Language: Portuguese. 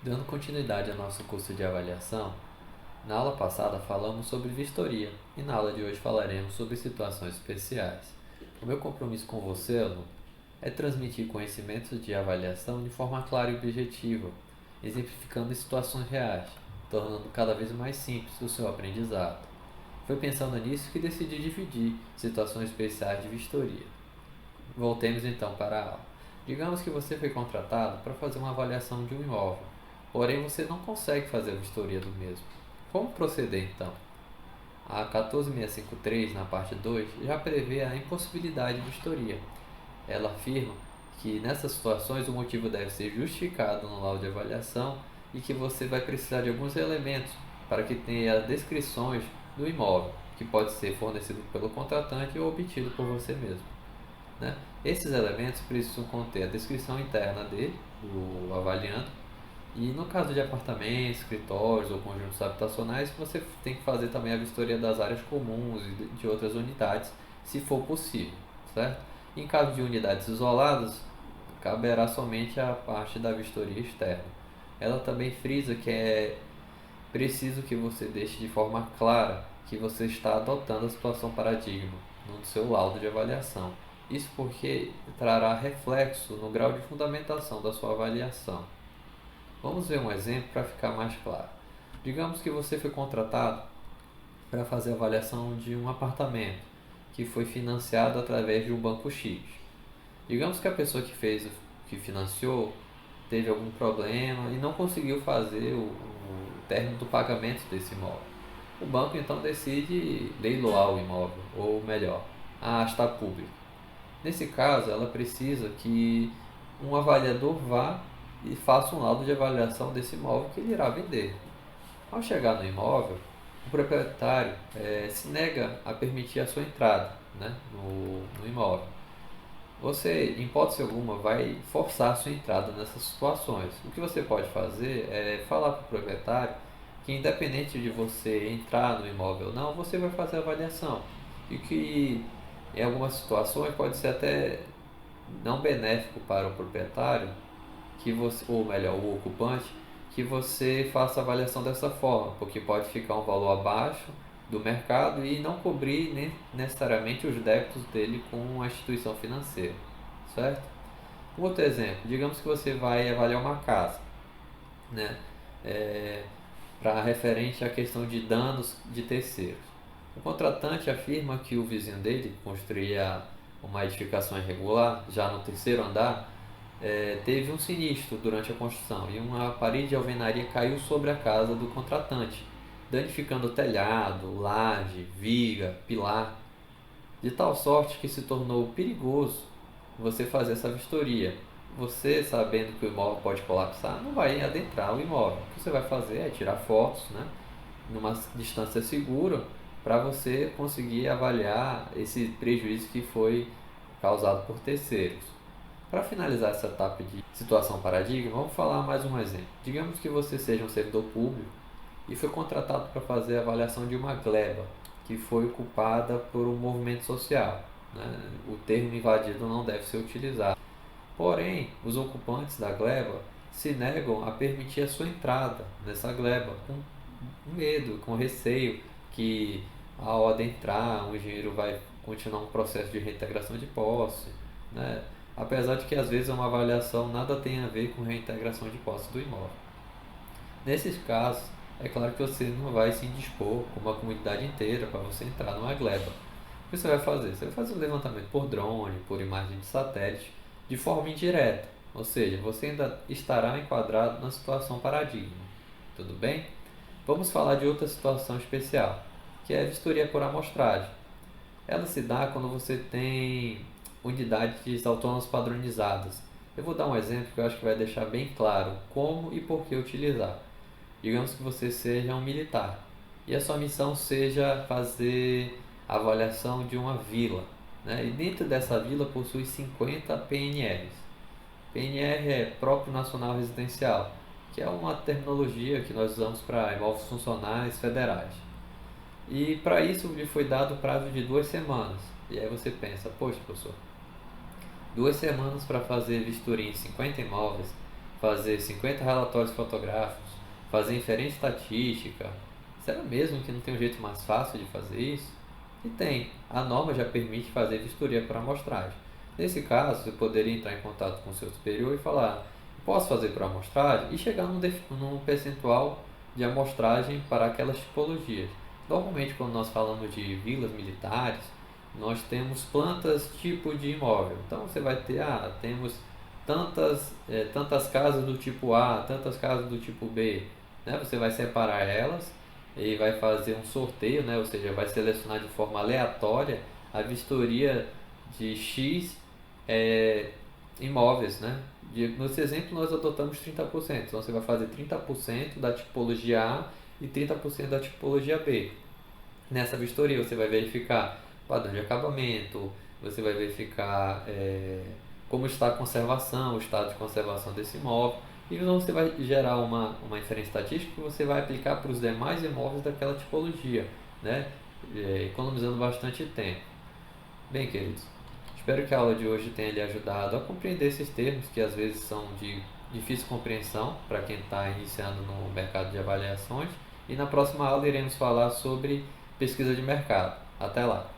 Dando continuidade ao nosso curso de avaliação, na aula passada falamos sobre vistoria e na aula de hoje falaremos sobre situações especiais. O meu compromisso com você, aluno, é transmitir conhecimentos de avaliação de forma clara e objetiva, exemplificando em situações reais, tornando cada vez mais simples o seu aprendizado. Foi pensando nisso que decidi dividir situações especiais de vistoria. Voltemos então para a aula. Digamos que você foi contratado para fazer uma avaliação de um imóvel, porém você não consegue fazer a vistoria do mesmo. Como proceder então? A 14653, na parte 2, já prevê a impossibilidade de vistoria. Ela afirma que nessas situações o motivo deve ser justificado no laudo de avaliação e que você vai precisar de alguns elementos para que tenha descrições do imóvel, que pode ser fornecido pelo contratante ou obtido por você mesmo, né? Esses elementos precisam conter a descrição interna dele, do avaliando, e no caso de apartamentos, escritórios ou conjuntos habitacionais, você tem que fazer também a vistoria das áreas comuns e de outras unidades, se for possível, certo? Em caso de unidades isoladas, caberá somente a parte da vistoria externa. Ela também frisa que é preciso que você deixe de forma clara que você está adotando a situação paradigma no seu laudo de avaliação. Isso porque trará reflexo no grau de fundamentação da sua avaliação. Vamos ver um exemplo para ficar mais claro. Digamos que você foi contratado para fazer a avaliação de um apartamento que foi financiado através de um banco X. Digamos que a pessoa que financiou, teve algum problema e não conseguiu fazer o término do pagamento desse imóvel. O banco então decide leiloar o imóvel, ou melhor, está público. Nesse caso, ela precisa que um avaliador vá e faça um laudo de avaliação desse imóvel que ele irá vender. Ao chegar no imóvel, o proprietário se nega a permitir a sua entrada, né, no imóvel. Você, em hipótese alguma, vai forçar a sua entrada nessas situações. O que você pode fazer é falar para o proprietário que, independente de você entrar no imóvel ou não, você vai fazer a avaliação. E que, em algumas situações, pode ser até não benéfico para o proprietário, que você, ou melhor, o ocupante, que você faça a avaliação dessa forma, porque pode ficar um valor abaixo do mercado e não cobrir necessariamente os débitos dele com a instituição financeira, certo? Um outro exemplo, digamos que você vai avaliar uma casa, né? Para referente à questão de danos de terceiros. O contratante afirma que o vizinho dele construía uma edificação irregular, já no terceiro andar, teve um sinistro durante a construção e uma parede de alvenaria caiu sobre a casa do contratante, danificando o telhado, laje, viga, pilar, de tal sorte que se tornou perigoso você fazer essa vistoria. Você, sabendo que o imóvel pode colapsar, não vai adentrar o imóvel. O que você vai fazer é tirar fotos, né, numa distância segura, para você conseguir avaliar esse prejuízo que foi causado por terceiros. Para finalizar essa etapa de situação paradigma, vamos falar mais um exemplo. Digamos que você seja um servidor público e foi contratado para fazer a avaliação de uma gleba que foi ocupada por um movimento social, né? O termo invadido não deve ser utilizado. Porém, os ocupantes da gleba se negam a permitir a sua entrada nessa gleba, com medo, com receio que ao adentrar o engenheiro vai continuar um processo de reintegração de posse, né? Apesar de que às vezes uma avaliação nada tem a ver com reintegração de posse do imóvel. Nesses casos, é claro que você não vai se indispor com uma comunidade inteira para você entrar numa gleba. O que você vai fazer? Você vai fazer um levantamento por drone, por imagem de satélite, de forma indireta. Ou seja, você ainda estará enquadrado na situação paradigma. Tudo bem? Vamos falar de outra situação especial, que é a vistoria por amostragem. Ela se dá quando você tem unidades autônomas padronizadas. Eu vou dar um exemplo que eu acho que vai deixar bem claro como e por que utilizar. Digamos que você seja um militar e a sua missão seja fazer a avaliação de uma vila, né? E dentro dessa vila possui 50 PNRs. PNR é Próprio Nacional Residencial, que é uma terminologia que nós usamos para imóveis funcionais federais. E para isso lhe foi dado o prazo de 2 semanas. E aí você pensa, poxa professor, 2 semanas para fazer vistoria em 50 imóveis fazer 50 relatórios fotográficos, fazer inferência estatística. Será mesmo que não tem um jeito mais fácil de fazer isso? E tem. A norma já permite fazer vistoria por amostragem. Nesse caso, você poderia entrar em contato com o seu superior e falar: posso fazer por amostragem? E chegar num percentual de amostragem para aquelas tipologias. Normalmente, quando nós falamos de vilas militares, nós temos plantas tipo de imóvel. Então você vai ter, temos tantas casas do tipo A, tantas casas do tipo B, né? Você vai separar elas e vai fazer um sorteio, né? Ou seja, vai selecionar de forma aleatória a vistoria de X imóveis, né? Nesse exemplo nós adotamos 30%, então você vai fazer 30% da tipologia A e 30% da tipologia B. Nessa vistoria você vai verificar padrão de acabamento, você vai verificar como está a conservação, o estado de conservação desse imóvel, e então você vai gerar uma inferência estatística que você vai aplicar para os demais imóveis daquela tipologia, né? Economizando bastante tempo. Bem, queridos, espero que a aula de hoje tenha lhe ajudado a compreender esses termos que às vezes são de difícil compreensão para quem está iniciando no mercado de avaliações, e na próxima aula iremos falar sobre pesquisa de mercado. Até lá!